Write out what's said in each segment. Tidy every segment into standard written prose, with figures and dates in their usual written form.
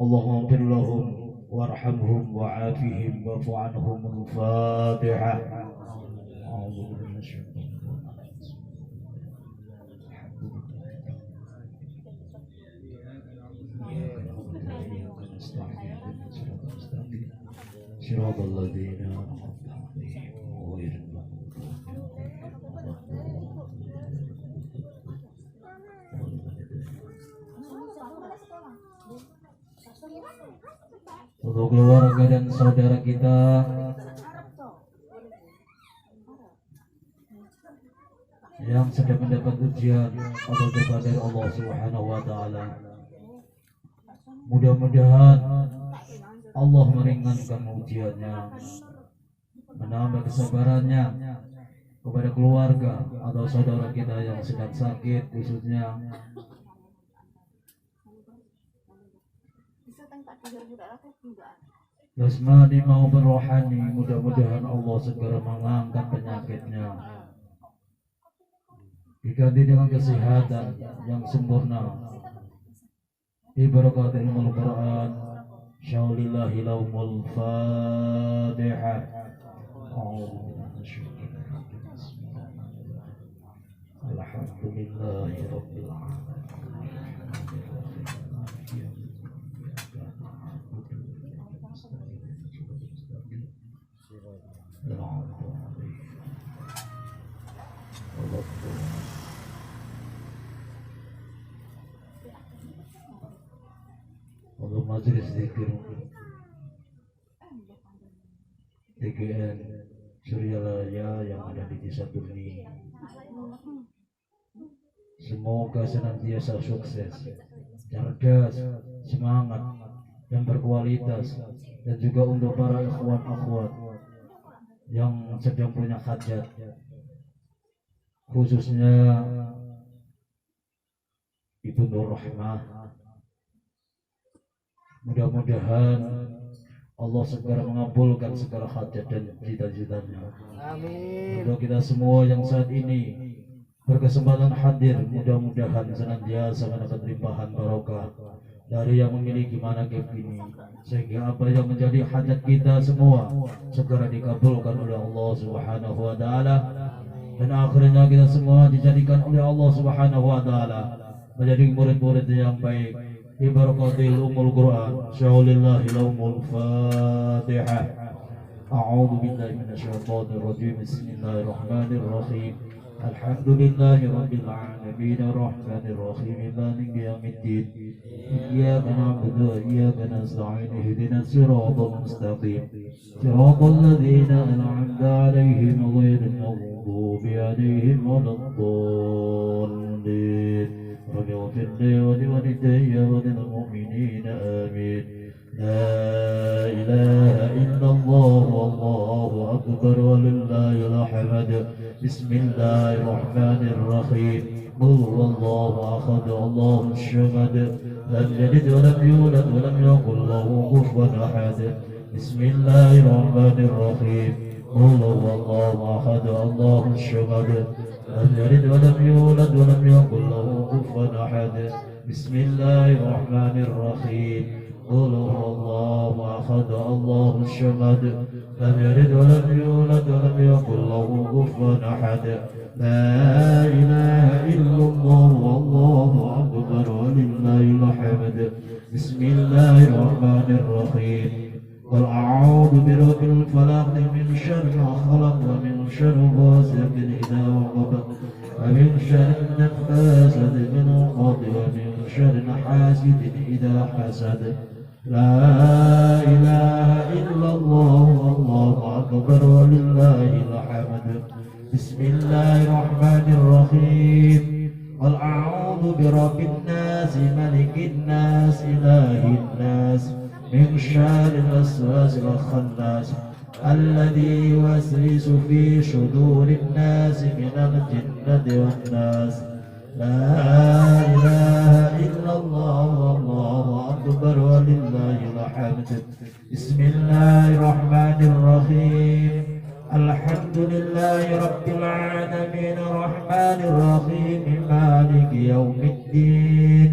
اللهم اغفر لهم وارحمهم وعافهم واعف عنهم. الفاتحة. أعوذ بالله من الشيطان الرجيم. صراط الذين أنعمت عليهم غير المغضوب untuk keluarga dan saudara kita yang sedang mendapat ujian atau cobaan dari Allah Subhanahu wa taala. Mudah-mudahan Allah meringankan ujiannya, menambah kesabarannya kepada keluarga atau saudara kita yang sedang sakit, khususnya jasmani maupun rohani. Mudah-mudahan Allah segera mengangkat penyakitnya, diganti dengan kesehatan yang sempurna. Ibarat ilmu Al-Quran. Syaulillahi laumul Fatihah. Alhamdulillahi rabbil alamin. Untuk majelis zikir TGN Suryalaya yang ada di Desa Turni, semoga senantiasa sukses, cerdas, semangat, dan berkualitas. Dan juga untuk para ikhwan akhwat yang sedang punya hajat, khususnya Ibu Nur Rahmah, mudah-mudahan Allah segera mengabulkan segala hajat dan cita-citanya. Amin. Untuk kita semua yang saat ini berkesempatan hadir, mudah-mudahan senantiasa mendapat limpahan barokah dari yang memiliki manaqib ini, sehingga apa yang menjadi hajat kita semua segera dikabulkan oleh Allah Subhanahu wa taala, dan akhirnya kita semua dijadikan oleh Allah Subhanahu wa taala menjadi murid-murid yang baik. Ibarakatil umul Quran. Syaulillahi laumul Fatihah. A'udzu billahi minasyaitonir rajim. Bismillahirrahmanirrahim. Alhamdulillahi rabbil alamin arrahmanir rahim maliki yaumiddin. Iyyaka na'budu wa iyyaka nasta'in. Ihdinas siratal mustaqim. Siratal ladzina an'amta 'alaihim ghairil maghdubi 'alaihim waladdallin. واغفر لي ولوالدي وللمؤمنين آمين. لا إله إلا الله والله أكبر ولله الحمد. بسم الله الرحمن الرحيم. قل هو الله أحد الله الصمد لم يلد ولم يولد ولم يكن له كفوا أحد. بسم الله الرحمن الرحيم. قل هو الله أحد الله الصمد لم يلد ولم يولد ولم يكن له كفوا أحد. بسم الله الرحمن الرحيم. قل هو الله أحد الله الصمد لم يلد ولم يولد ولم يكن له كفوا أحد. لا إله إلا الله والله أكبر ولله الحمد. بسم الله الرحمن الرحيم. قل أعوذ برب الفلق من شر ما خلق ومن شر غاسق إذا وقب ومن شر النفاثات في العقد ومن شر حاسد إذا حسد. لا إله إلا الله والله أكبر ولله الحمد. بسم الله الرحمن الرحيم. قل أعوذ برب الناس ملك الناس إله الناس من شر الوسواس الخناس الذي يوسوس في صدور الناس من الجنة والناس. لا إله إلا الله والله أكبر ولله الحمد. بسم الله الرحمن الرحيم. الحمد لله رب العالمين الرحمن الرحيم مالك يوم الدين.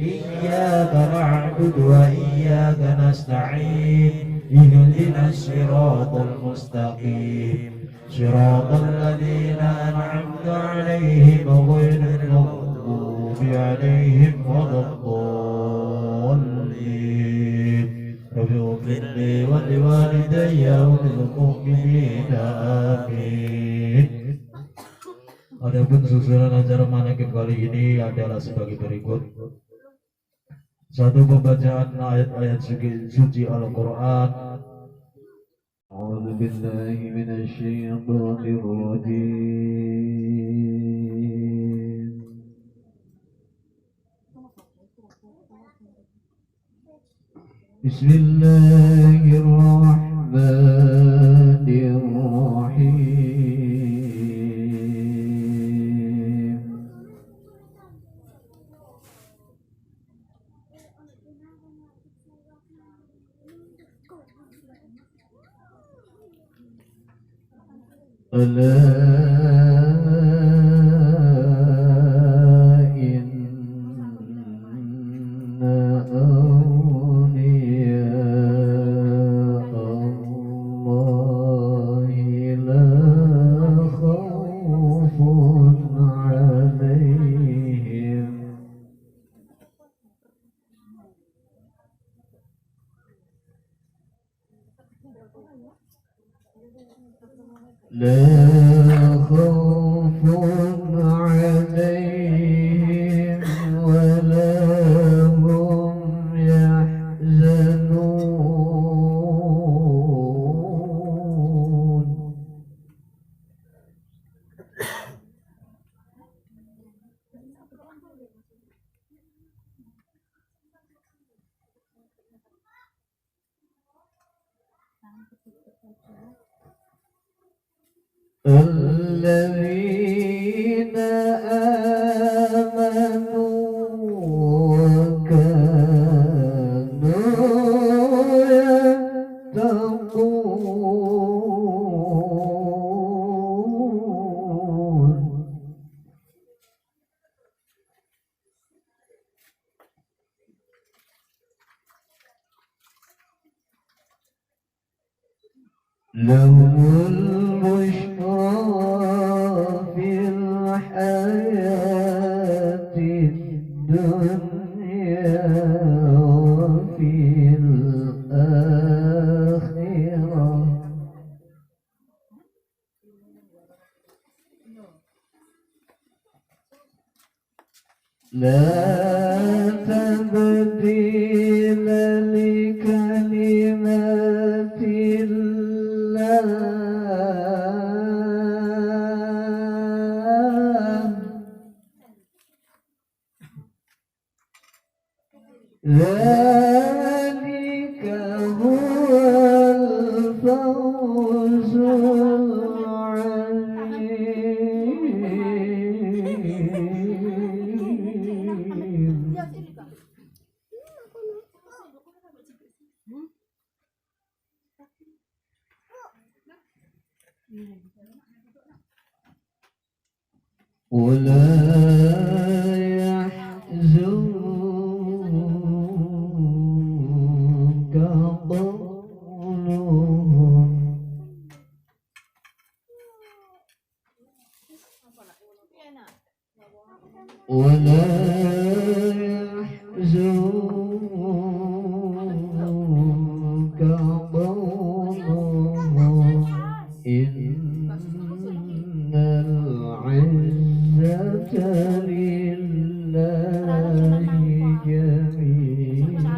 إياك نعبد وإياك نستعين اهدنا الصراط المستقيم صراط الذين أنعمت عليهم غير المغضوب عليهم ولا الضالين رب اغفر لي ولوالدي وللمؤمنين آمين. Adapun susunan acara manakib kali ini adalah sebagai berikut. Satu, pembacaan ayat-ayat suci Al-Quran. A'udzu billahi minasy syaithanir rajim. Bismillahirrahmanirrahim. ألا إن أولياء الله لا خوف عليهم لا خوف عليهم ولا هم يحزنون الذين آمنوا وكانوا يتقون لهم البشرى في الحياة الدنيا وفي الآخرة لا تبديل لكلمات ذلك هو الفوز العظيم. ولا يحزنك قولهم ولا يحزنك قولهم إن العزة لله جميعا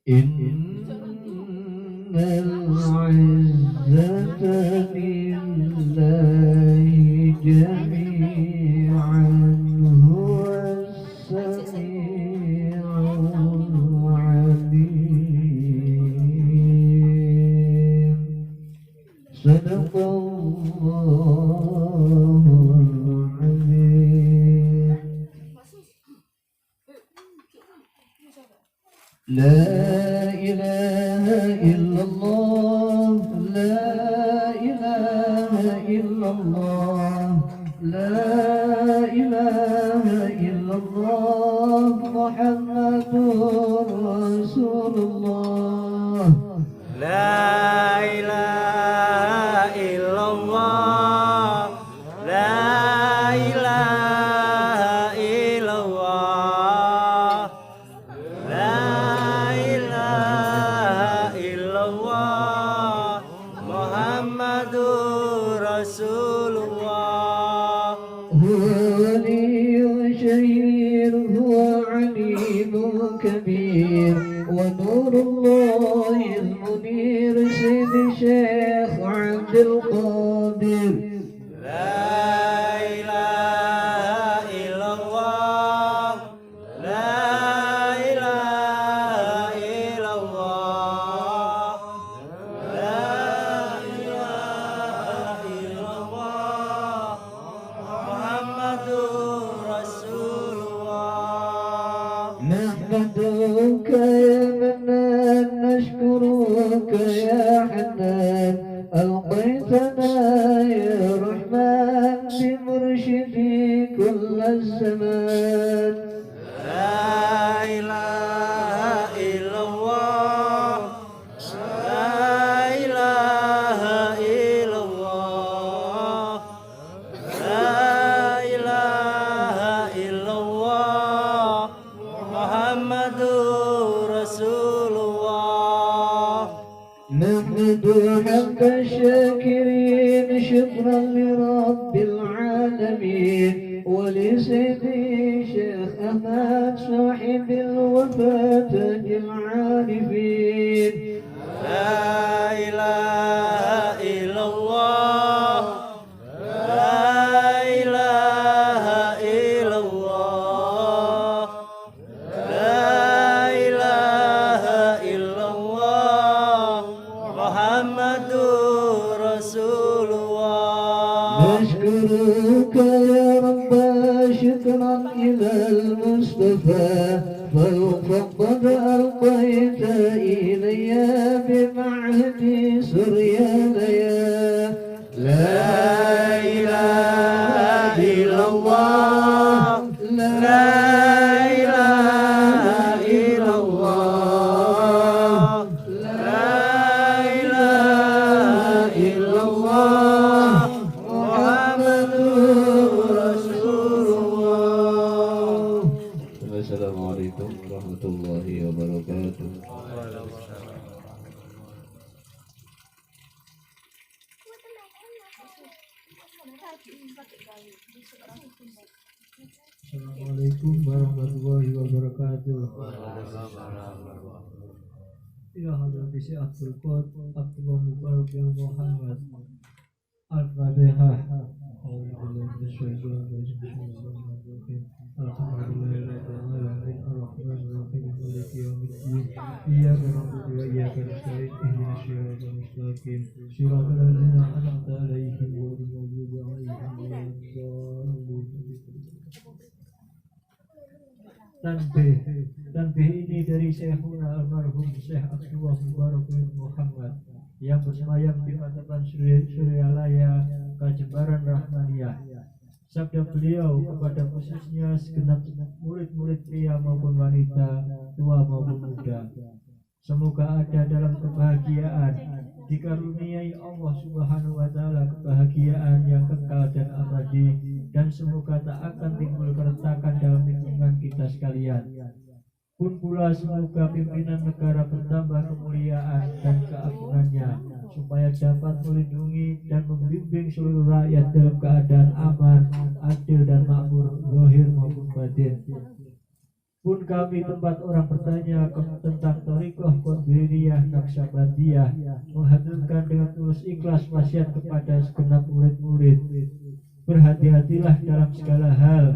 إن العزة لله جميعا هو السميع العليم. صدق الله العظيم. لا إله إلا الله لا إله إلا الله لا إله إلا الله محمد رسول الله لا إله إلا الله لا إله إلا الله لا إله إلا الله محمد رسول الله هو ولي شهير هو عليم كبير ونور الله المنير سيد الشيخ عبد القادر لا إله إلا الله لا إله إلا الله لا إله إلا الله محمد رسول الله نحمدك يا منان نشكرك يا حنان ألقيتنا يا رحمن بمرشدي كل الزمان لا إله إلا الله لا إله إلا الله لا إله إلا الله محمد رسول الله نحمد حمد الشاكرين شكرا لرب العالمين ولسيدي شيخ أحمد صاحب الوفاة العارفين لا إله إلا الله لا إله إلا الله لا إله إلا الله محمد رسول الله نشكرك يا رب شكرا إلى المصطفى فقد ألقيت إلي بمعهد سريانيا لا إله إلا الله لا إله إلا الله لا إله إلا الله محمد رسول الله. السلام عليكم ورحمة الله وبركاته. Assalamualaikum warahmatullahi wabarakatuh. Ya hadrati Syekh Abdul Qadir Abdullah Mubarak yang Muhammad Al-Fatihah. Tanbih ini dari Syekhuna almarhum Syekh Abdullah Mubarak bin Muhammad yang bersemayam di Matapan Suryalaya, Kajembaran Rahmaniyah. Sabda beliau kepada khususnya segenap murid-murid pria maupun wanita, tua maupun muda. Semoga ada dalam kebahagiaan, dikaruniai Allah Subhanahu wa Ta'ala kebahagiaan yang kekal dan abadi, dan semoga tak akan timbul keretakan dalam lingkungan kita sekalian. Pun pula semoga pimpinan negara bertambah kemuliaan dan keagungannya, supaya dapat melindungi dan membimbing seluruh rakyat dalam keadaan aman, adil dan makmur, zahir maupun batin. Pun kami tempat orang bertanya tentang Thariqah Qadiriyah Naqsyabandiyah, menghaturkan dengan tulus ikhlas wasiat kepada segenap murid-murid. Berhati-hatilah dalam segala hal,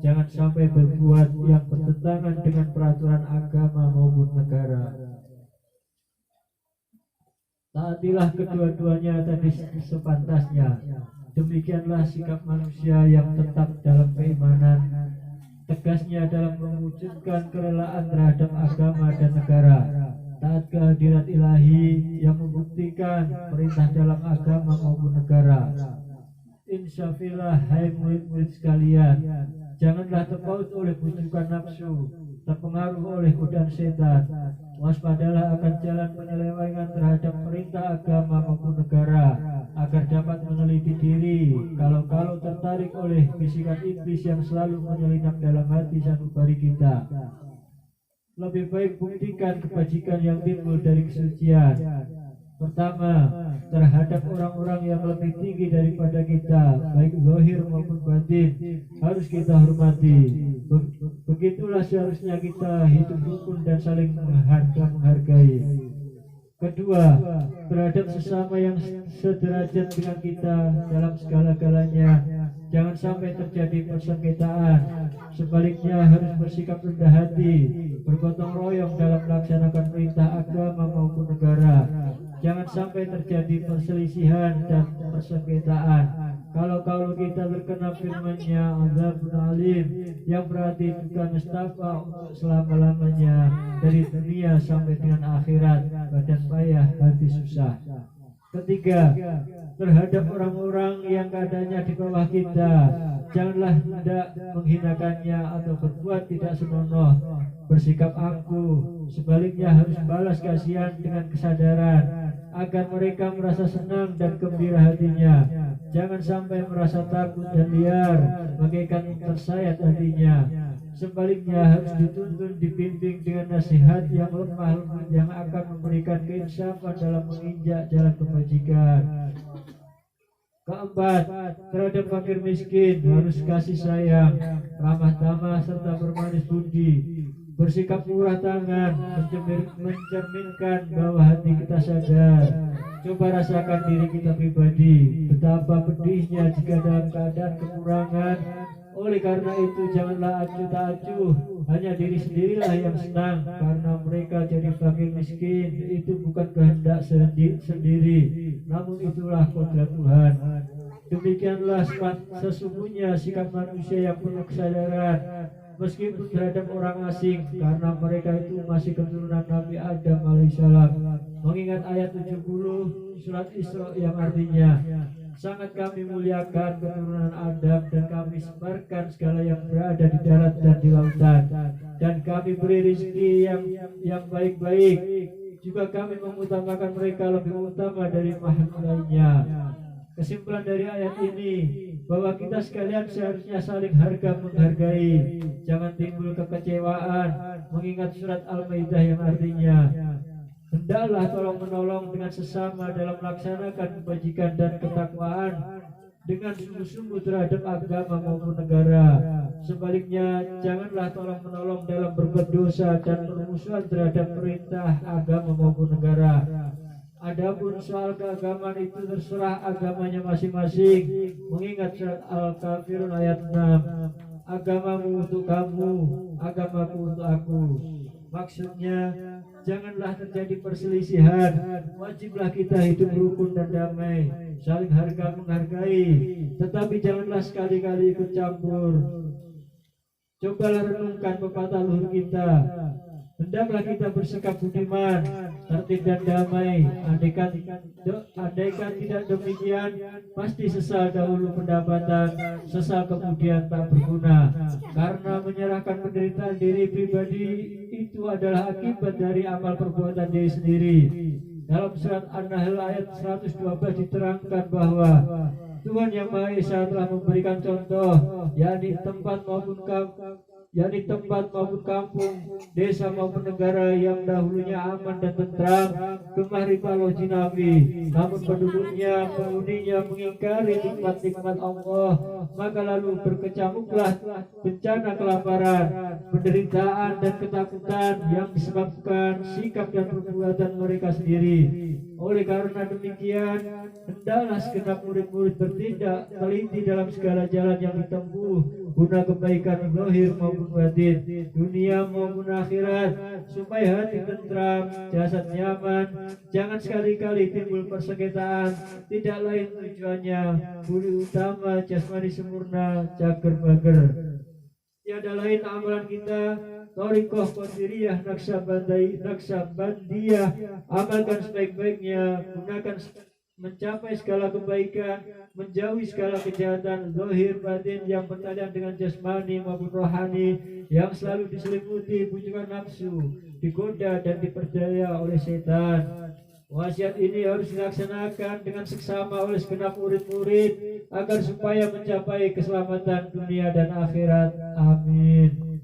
jangan sampai berbuat yang bertentangan dengan peraturan agama maupun negara. Taatilah kedua-duanya tadi sepantasnya. Demikianlah sikap manusia yang tetap dalam keimanan tegasnya dalam mewujudkan kerelaan terhadap agama dan negara, taat kehadirat ilahi yang membuktikan perintah dalam agama maupun negara. Insyafillah, hai murid-murid sekalian, janganlah terpaut oleh bujukan nafsu, terpengaruh oleh godaan setan. Waspadalah akan jalan penyelewengan terhadap perintah agama maupun negara, agar dapat meneliti diri kalau tertarik oleh bisikan iblis yang selalu menyelinap dalam hati sanubari kita. Lebih baik buktikan kebajikan yang timbul dari kesucian. Pertama, terhadap orang-orang yang lebih tinggi daripada kita, baik zahir maupun batin, harus kita hormati. Begitulah seharusnya kita hidup rukun dan saling menghargai. Kedua, terhadap sesama yang sederajat dengan kita dalam segala-galanya, jangan sampai terjadi persengketaan. Sebaliknya harus bersikap rendah hati, bergotong royong dalam melaksanakan perintah agama maupun negara. Jangan sampai terjadi perselisihan dan persengketaan. Kalau kita terkena firman-Nya, azabun alim, yang berarti bukan nestapa untuk selama-lamanya, dari dunia sampai dengan akhirat, badan payah, hati susah. Ketiga, terhadap orang-orang yang keadaannya di bawah kita, janganlah hendak menghinakannya atau berbuat tidak senonoh, bersikap angkuh. Sebaliknya harus balas kasihan dengan kesadaran, agar mereka merasa senang dan gembira hatinya. Jangan sampai merasa takut dan liar, bagaikan tersayat hatinya. Sebaliknya harus dituntun, dibimbing dengan nasihat yang lemah lembut yang akan memberikan keinsafan dalam menginjak jalan kebajikan. Keempat, terhadap fakir miskin harus kasih sayang, ramah tamah serta bermanis budi. Bersikap murah tangan, mencerminkan bahwa hati kita sadar. Coba rasakan diri kita pribadi, betapa pedihnya jika dalam keadaan kekurangan. Oleh karena itu janganlah acuh tak acuh, hanya diri sendirilah yang senang karena mereka jadi fakir miskin. Itu bukan kehendak sendiri, namun itulah kodrat Tuhan. Demikianlah sesungguhnya sikap manusia yang penuh kesadaran, meskipun terhadap orang asing, karena mereka itu masih keturunan Nabi Adam alaihissalam. Mengingat ayat 70 surat Isra yang artinya, sangat kami muliakan keturunan Adam dan kami sebarkan segala yang berada di darat dan di lautan, dan kami beri rezeki yang baik-baik. Juga kami mengutamakan mereka lebih utama dari makhluk lainnya. Kesimpulan dari ayat ini bahwa kita sekalian seharusnya saling harga menghargai, jangan timbul kekecewaan. Mengingat surat Al-Maidah yang artinya, hendaklah tolong menolong dengan sesama dalam melaksanakan kebajikan dan ketakwaan dengan sungguh-sungguh terhadap agama maupun negara. Sebaliknya janganlah tolong menolong dalam berbuat dosa dan permusuhan terhadap perintah agama maupun negara. Adapun soal keagamaan itu terserah agamanya masing-masing. Mengingat surat Al-Kafirun ayat 6, agamamu untuk kamu, agamaku untuk aku. Maksudnya janganlah terjadi perselisihan. Wajiblah kita hidup rukun dan damai, saling harga menghargai, tetapi janganlah sekali-kali ikut campur. Cobalah renungkan pepatah luhur kita, hendaklah kita bersikap budiman, tertib dan damai. Andaikan tidak demikian, pasti sesal dahulu pendapatan, sesal kemudian tak berguna. Karena menyerahkan penderitaan diri pribadi itu adalah akibat dari amal perbuatan diri sendiri. Dalam surat An-Nahl ayat 112 diterangkan bahwa Tuhan Yang Maha Esa telah memberikan contoh, yakni tempat maupun kampung, desa maupun negara yang dahulunya aman dan tentram, gemah ribalah jinawi, namun penduduknya, penghuninya mengingkari nikmat-nikmat Allah, maka lalu berkecamuklah bencana kelaparan, penderitaan dan ketakutan yang disebabkan sikap dan perbuatan mereka sendiri. Oleh karena demikian, hendaklah segenap murid-murid bertindak teliti dalam segala jalan yang ditempuh guna kebaikan zahir maupun batin, dunia maupun akhirat, supaya hati tentram, jasad nyaman. Jangan sekali-kali timbul persengketaan, tidak lain tujuannya budi utama, jasmani sempurna, cager bager. tiada lain amalan kita Thariqah Qadiriyah Naksabandiyah amalkan sebaik-baiknya, gunakan mencapai segala kebaikan, menjauhi segala kejahatan zahir batin yang berkaitan dengan jasmani maupun rohani, yang selalu diselimuti bujukan nafsu, digoda dan dipercaya oleh setan. Wasiat ini harus dilaksanakan dengan seksama oleh segenap murid-murid agar supaya mencapai keselamatan dunia dan akhirat. Amin.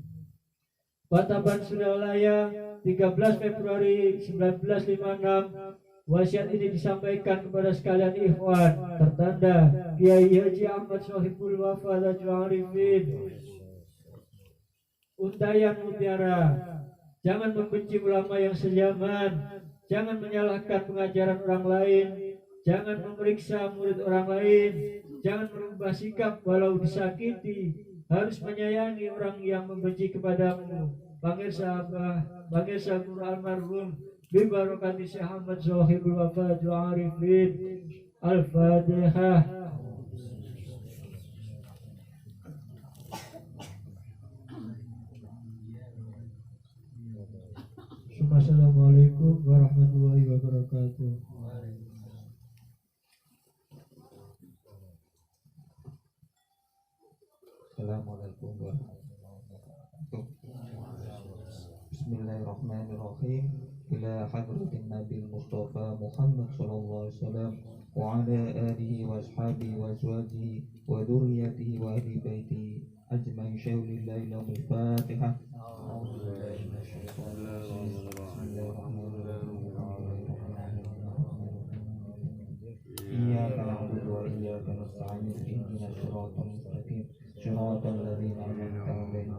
Bataban Suralaya 13 Februari 1956. Wasiat ini disampaikan kepada sekalian ikhwan tertanda Kiai Haji Ahmad Sohibul Wafa Lajwa Arifin Untayan Mutiara. Jangan membenci ulama yang sejaman, jangan menyalahkan pengajaran orang lain, jangan memeriksa murid orang lain, jangan merubah sikap walau disakiti, harus menyayangi orang yang membenci kepadamu. Bangsa Guru almarhum Bibarakati Syekh Ahmad Sohibul Wafa Lajwa Arifin. Al-Fatihah. Assalamualaikum warahmatullahi wabarakatuh. Assalamualaikum warahmatullahi wabarakatuh. Bismillahirrahmanirrahim. Ila hadratin Nabil Mustafa Muhammad sallallahu alaihi wasallam wa ala alihi wa ashabihi wa azwajihi wa dhurriyyatihi wa ahli baitihi ajma'in. Syaulillahi lahumul Fatihah. Iyyaka na'budu wa iyyaka nasta'in. Ihdinas siratal mustaqim. Siratal ladzina an'amta 'alaihim.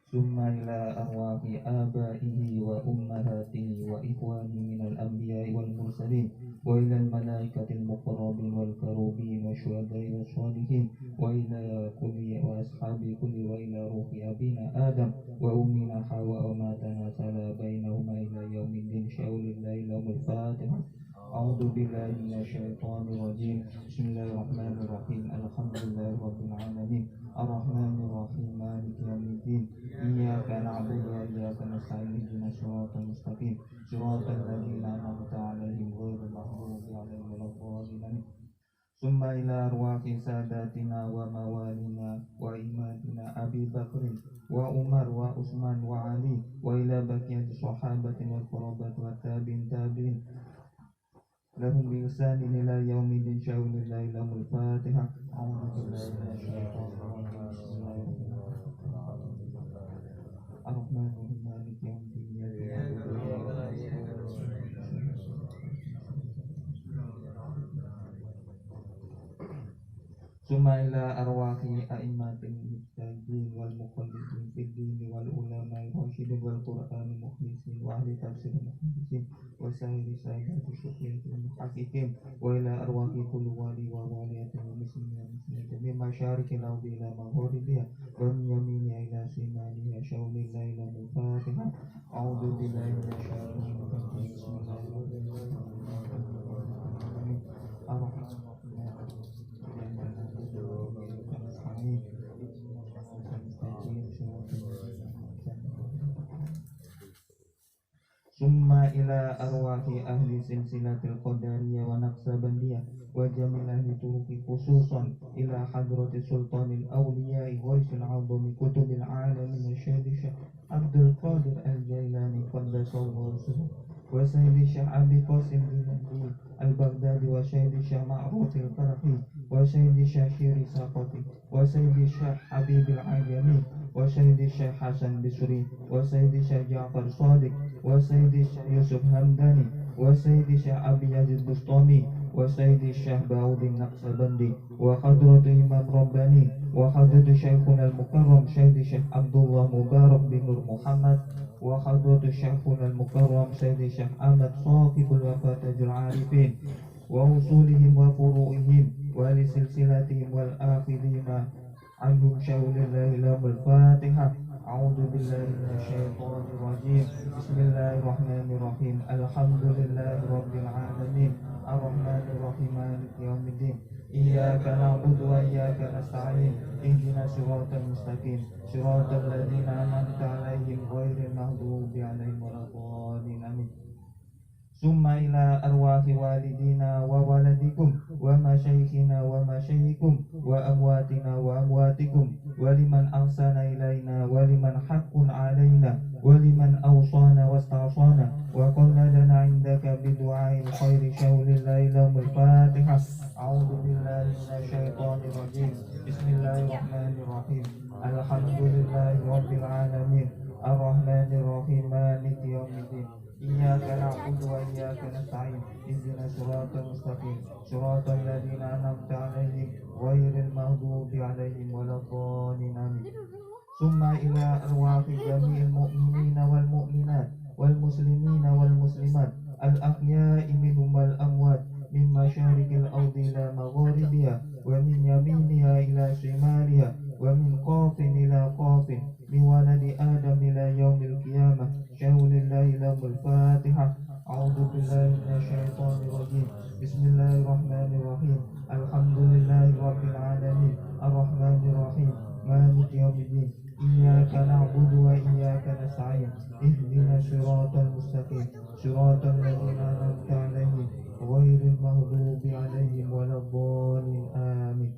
Summa ila arwahi abaihi wa ummahatihi wa ikhwani minal anbiya'i wal mursalin wa ila al-malaikatil muqarrabin wal karubin wa syuhada'i wa shalihin wa ila kulli wa ashabi kulli wa ila ruhi abina Adam wa ummina Hawa wa ma tanasala bainahuma ila yaumiddin. Syaulillahi lahumul Fatihah. A'udzu billahi minasyaitonir rajim. Bismillahirrahmanirrahim. Alhamdulillahi rabbil alamin. Ar-Rahmanir Rahim. Maliki yaumiddin. Iyyaka na'budu wa iyyaka nasta'in. Ihdinas siratal mustaqim. Siratal ladzina an'amta 'alaihim ghairil maghdubi 'alaihim waladdallin. Summa ila arwahi sadatina wa mawalina wa imadina Abi Bakrin wa Umar wa Utsman wa Ali wa ila baqiyati sahabati wal qurabati wa tabi'in lahum bi ihsanin ila yaumiddin. Syaulillahi lahumul Fatihah. A'udzu billahi minasyaitonir rajim. Ar-Rahmanir Rahim. Maliki yaumiddin. Summa ila arwahi a'immatil mujtahidin wal muqallidin fid din wal ulama'i rasyidin wal qur'anil mukhlisin wa ahli tafsir muhaddisin wa sa'iri sayyidati syuhrin wal muhaqqiqin wa ila arwahi kulli wali wa waliyatin muslimin wa muslimatin min masyariqil ardi ila magharibiha wa min yaminiha ila shimaliha. Syaulillahi lahumul Fatihah. A'udzu billahi minasyaitonir rajim. Bismillahirrahmanirrahim. Summa ila arwahi ahli silsilatil qadariyah wa naqsabandiyah wa jamil ahli turuqi khususan ila hadrati sultanil awliya'i ghaisil azami kutubil alamin syekh Abdul Qadir al-Jailani qaddasallahu sirruhu wa sayyidi Syekh Abi Qasim bin al-Baghdadi wa sayyidi Syekh Ma'ruf al-Qarhi wa sayyidi Syekh Shiri Saqati wa sayyidi Syekh Habib al-Ajami wa sayyidi Syekh Hasan Bisri wa sayyidi Syekh Ja'far Shadiq wa sayyidi Syekh Yusuf Hamdani wa sayyidi Syekh Abi Yazid Bustami wa sayyidi Syekh Ba'udin Naqsabandi wa hadratu Imam Rabbani wa hadratu Syekhuna al-Mukarram sayyidi Syekh Abdullah Mubarak bin Nur Muhammad wa hadratu Syekhuna al-Mukarram sayyidi Syekh Ahmad Saqibul Wafa Tajul Arifin wa usulihim wa furu'ihim wa li silsilatihim wal akhirina anhum. Syaulillahi lahumul Fatihah. A'udzu billahi minasyaitonir rajim. Bismillahirrahmanirrahim. Alhamdulillahi rabbil alamin. الرحمن الرحيم مالك يوم الدين إياك نعبد وإياك نستعين اهدنا الصراط المستقيم صراط الذين أنعمت عليهم غير المغضوب عليهم ولا الضالين آمين. ثم إلى أرواح والدينا وولدكم ومشايخنا ومشايخكم وأمواتنا وأمواتكم ولمن أحسن إلينا ولمن حق علينا ولمن أوصانا واستعصانا وقلدنا عندك بدعاء الخير شول الليل الفاتحة. أعوذ بالله من الشيطان الرجيم. بسم الله الرحمن الرحيم. الحمد لله رب العالمين الرحمن الرحيم مالك يوم الدين إياك نعبد وإياك نستعين اهدنا الصراط المستقيم صراط الذين أنعمت عليهم غير المغضوب عليهم ولا الضالين آمين. ثم إلى أرواح جميع المؤمنين والمؤمنات والمسلمين والمسلمات الأحياء منهم والأموات من مشارق الأرض إلى مغاربها ومن يمينها إلى شمالها ومن قاف إلى قاف من ولد آدم إلى يوم القيامة شول الله لهم الفاتحة. أعوذ بالله من الشيطان الرجيم. بسم الله الرحمن الرحيم. الحمد لله رب العالمين الرحمن الرحيم مالك يوم الدين إياك نعبد وإياك نستعين اهدنا الصراط المستقيم صراط الذين أنعمت عليهم غير المغضوب عليهم ولا الضالين آمين.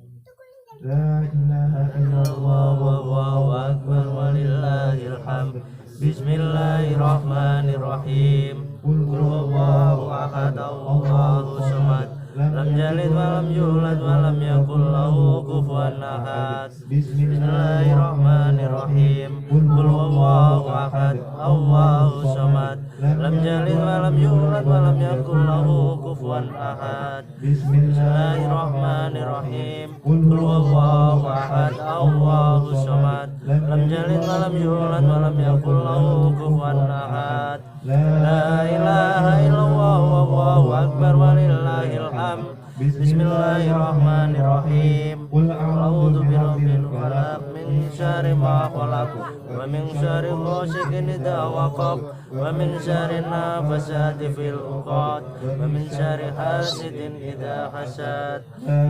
لا إله إلا الله والله أكبر ولله الحمد. بسم الله الرحمن الرحيم. قل هو الله أحد الله الصمد لم يلد ولم يولد ولم يكن له كفوا أحد. بسم الله الرحمن الرحيم. قل هو الله أحد الله الصمد لم يلد ولم يولد ولم يكن له كفوا أحد. بسم الله الرحمن الرحيم. قل هو الله أحد الله الصمد لم يلد ولم يولد ولم يكن له كفوا أحد. لا إله إلا الله والله أكبر ولله الحمد. بسم الله الرحمن الرحيم. قل أعوذ برب الفلق من شر ما خلق ومن شر غاسق إذا وقب ومن شر النفاثات في العقد ومن شر حاسد إذا حسد.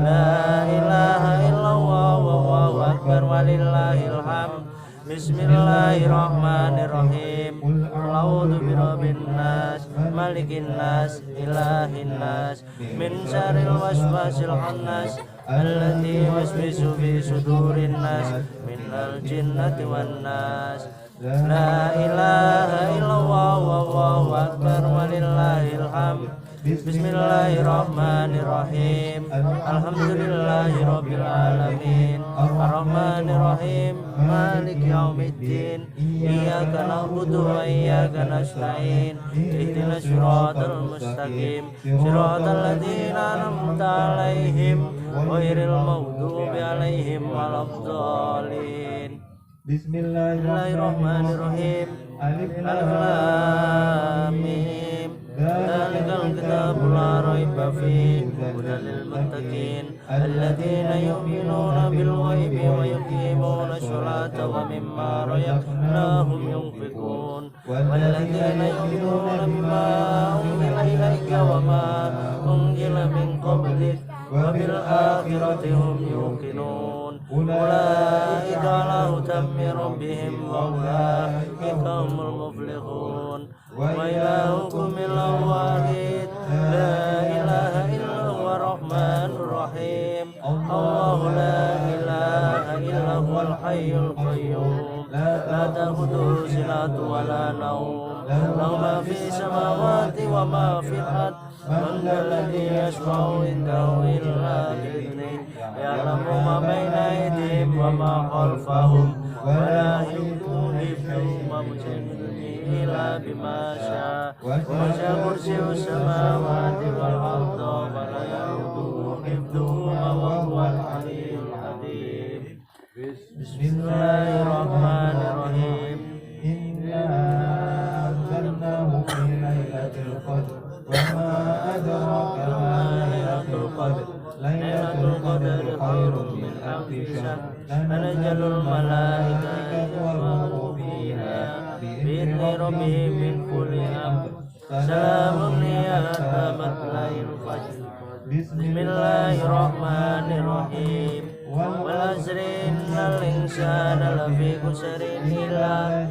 لا إله إلا الله والله أكبر ولله الحمد. بسم الله الرحمن الرحيم. قل أعوذ برب الناس ملك الناس إله الناس من شر الوسواس الخناس الذي يوسوس في صدور الناس من الجنة والناس. لا إله إلا الله والله أكبر ولله الحمد. بسم الله الرحمن الرحيم. الحمد لله رب العالمين الرحمن الرحيم مالك يوم الدين إياك نعبد وإياك نستعين اهدنا الصراط المستقيم صراط الذين أنعمت عليهم غير المغضوب عليهم ولا الضالين. بسم الله الرحمن الرحيم. ألف لام ميم ذلك الكتاب لا ريب فيه هدى للمتقين الذين يؤمنون بالغيب ويقيمون الصلاة ومما رزقناهم ينفقون والذين يؤمنون بما أنزل إليك وما أنزل من قبلك وبالآخرة هم يوقنون أولئك على هدى من ربهم وأولئك هم المفلحون. وإلهكم إله واحد لا إله إلا هو الرحمن الرحيم. الله لا إله إلا هو الحي القيوم لا تأخذه سنة ولا نوم له ما في السماوات وما في الأرض من ذا الذي يشفع عنده إلا بإذنه يعلم ما بين أيديهم وما خلفهم ولا يحيطون بشيء إلا بما شاء وسع كرسيه السماوات والأرض ولا يؤوده حفظهما وهو العلي العظيم. بسم الله الرحمن الرحيم. إنا أنزلناه في ليلة القدر وما أدراك ما ليلة القدر. ليلة القدر خير من ألف شهر تنزل الملائكة والروح فيها بإذن ربهم من كل أمر salamun hiya hatta matla'il fajr. Bismillahirrahmanirrahim. Wal asri innal insana lafi khusrin illa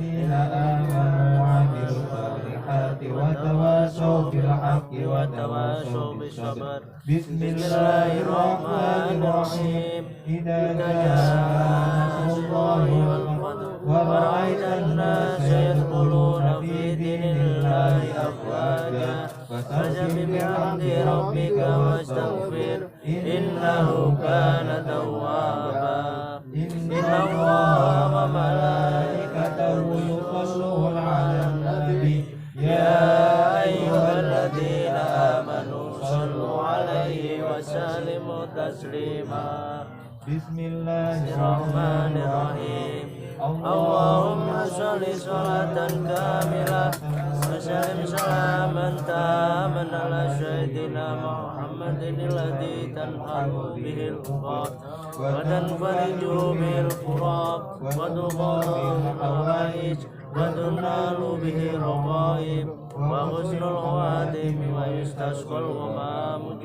wa tawasaw bil haqqi wa tawasaw bis sabr. Bismillahirrahmanirrahim. Idza jaa Allahi wal qadr wa ra'aitan nasa yadkhuluna fi dinillahi afwaja fasabbih bihamdi rabbika wastaghfir innahu kana tawwaba. Inna Allaha wa malaikatahu yusholluna 'alan nabi ya ayyuhalladzina amanu shallu 'alaihi wa sallimu taslima. Bismillahirrahmanirrahim. Allahumma sholli sholatan kamilah wa sallim salaman taman ala sayyidina Muhammadin alladhi tanhalu bihil uqad wa tanfariju bihil qurab wa tuqadu hawaij wa tunalu bihil raqaib wa husnul khawatim wa yustasqal ghamam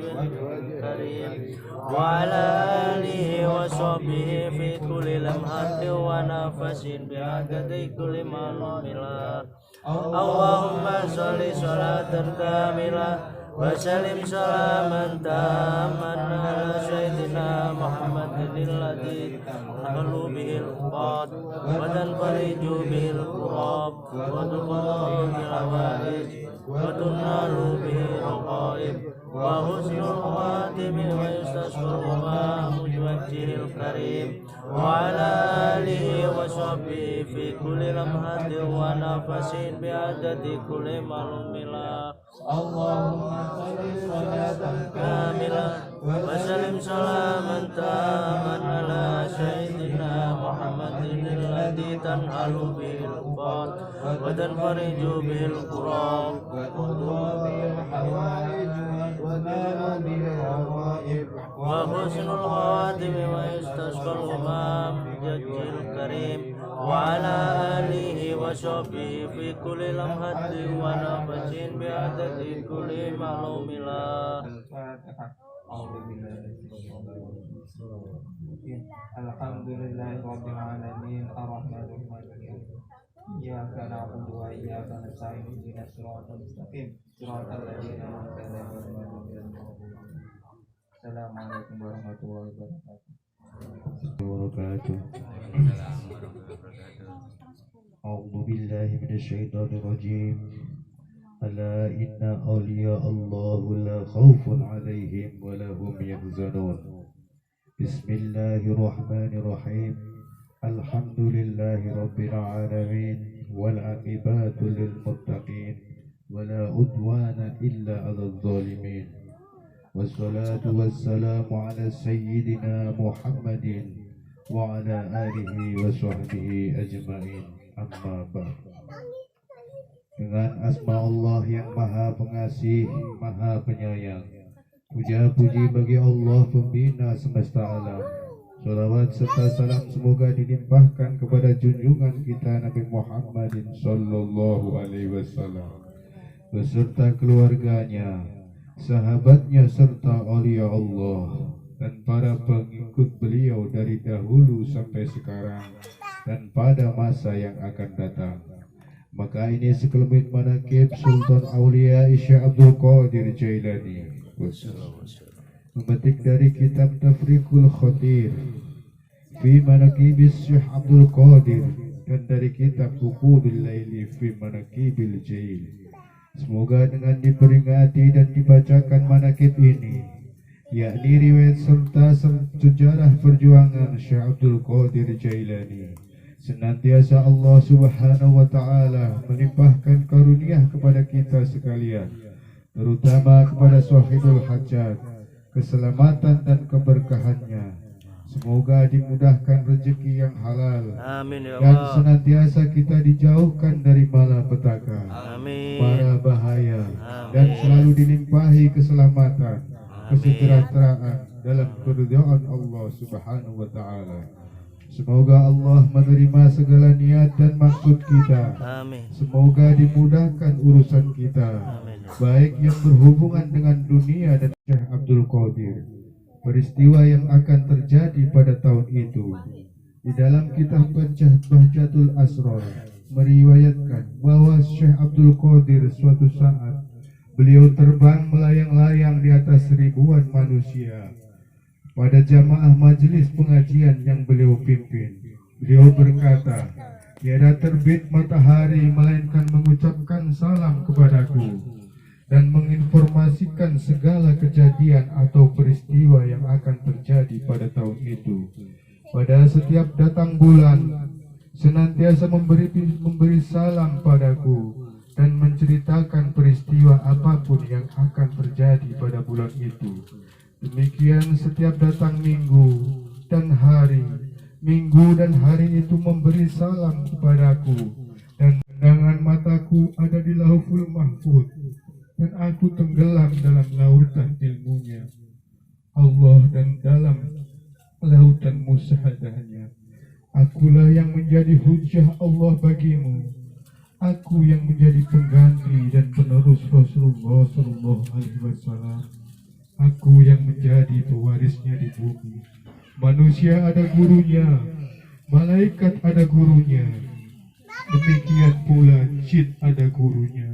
karim wa ala alihi wa sahbihi fi kulli lamhatin wa nafasin bi'adadi kulli ma'lumilah. Allahumma sholli sholatan kamilah wa sallim salaman taman ala sayyidina Muhammadin alladhi tanhalu bihil uqad wa tanfariju bihil qurab wa tuqadu bil hawaij wa tunalu bihil raqaib wa husnul khawatim wa yustasqal ghamam biwajhil karim wa ala alihi wa sahbihi fi kulli lamhatin wa nafasin bi'adadi kulli ma'lumilah. Allahumma sholli sholatan kamilah wa sallim salaman taman ala sayyidina Muhammadin alladhi tanhalu bihil uqad wa tanfariju bihil qurab wa tuqadu bil hawaij wa tunalu bil raqaib wa husnul khawatim wa yustasqal ghamam biwajhil karim wa ala alihi wa sahbihi fi kulli lamhatin wa nafasin bi'adadi kulli ma'lumilah. Alhamdulillahi rabbil alamin arrahmanir rahim. Iyyaka na'budu wa iyyaka nasta'in ihdinas siratal mustaqim siratal ladzina an'amta 'alaihim. Assalamualaikum warahmatullahi wabarakatuh. A'udzu billahi minasyaitonir rajim. Ala inna awliya Allahu la khaufun 'alaihim wa la hum yahzanun. Bismillahirrahmanirrahim. Alhamdulillahi rabbil alamin wal 'aqibatu lil muttaqin wa la udwana illa 'alal zalimin. Wassalatu wassalamu ala sayyidina Muhammadin wa ala alihi wa sahbihi ajma'in. Amma ba'd. Dengan asma Allah yang maha pengasih, maha penyayang, puja-puji bagi Allah pembina semesta alam. Salawat serta salam semoga dilimpahkan kepada junjungan kita Nabi Muhammadin sallallahu alaihi wasallam beserta keluarganya, sahabatnya serta aulia Allah dan para pengikut beliau dari dahulu sampai sekarang dan pada masa yang akan datang. Maka ini sekelumit manaqib Sultan Aulia Syekh Abdul Qadir Jailani memetik dari kitab Tafriqul Khatir fi manaqibis Syekh Abdul Qadir dan dari kitab Uqudul Laili fi manaqibil Jail. Semoga dengan diperingati dan dibacakan manaqib ini, yakni riwayat serta sejarah perjuangan Syekh Abdul Qadir Jailani, senantiasa Allah Subhanahu wa Ta'ala melimpahkan karunia kepada kita sekalian, terutama kepada Sahibul Hajat, keselamatan dan keberkahannya. Semoga dimudahkan rezeki yang halal. Amin ya dan Allah. senantiasa kita dijauhkan dari malapetaka, Amin. para bahaya, Amin. dan selalu dilimpahi keselamatan, kesejahteraan dalam keridhaan Allah Subhanahu wa Ta'ala. Semoga Allah menerima segala niat dan maksud kita. Amin. Semoga dimudahkan urusan kita. baik yang berhubungan dengan dunia dan Syekh Abdul Qadir. Peristiwa yang akan terjadi pada tahun itu. Di dalam kitab Bahjatul Asrar meriwayatkan bahwa Syekh Abdul Qadir suatu saat beliau terbang melayang-layang di atas ribuan manusia. Pada jamaah majelis pengajian yang beliau pimpin, beliau berkata, "Tiada terbit matahari melainkan mengucapkan salam kepadaku dan menginformasikan segala kejadian atau peristiwa yang akan terjadi pada tahun itu. Pada setiap datang bulan, senantiasa memberi salam padaku dan menceritakan peristiwa apapun yang akan terjadi pada bulan itu. Demikian setiap datang minggu dan hari itu memberi salam kepadaku, dan pandangan mataku ada di Lauhul Mahfuz, dan aku tenggelam dalam lautan ilmunya Allah dan dalam lautan musyahadahnya. Akulah yang menjadi hujjah Allah bagimu. Aku yang menjadi pengganti dan penerus Rasulullah SAW. Aku yang menjadi pewarisnya di bumi. Manusia ada gurunya, malaikat ada gurunya, demikian pula jin ada gurunya.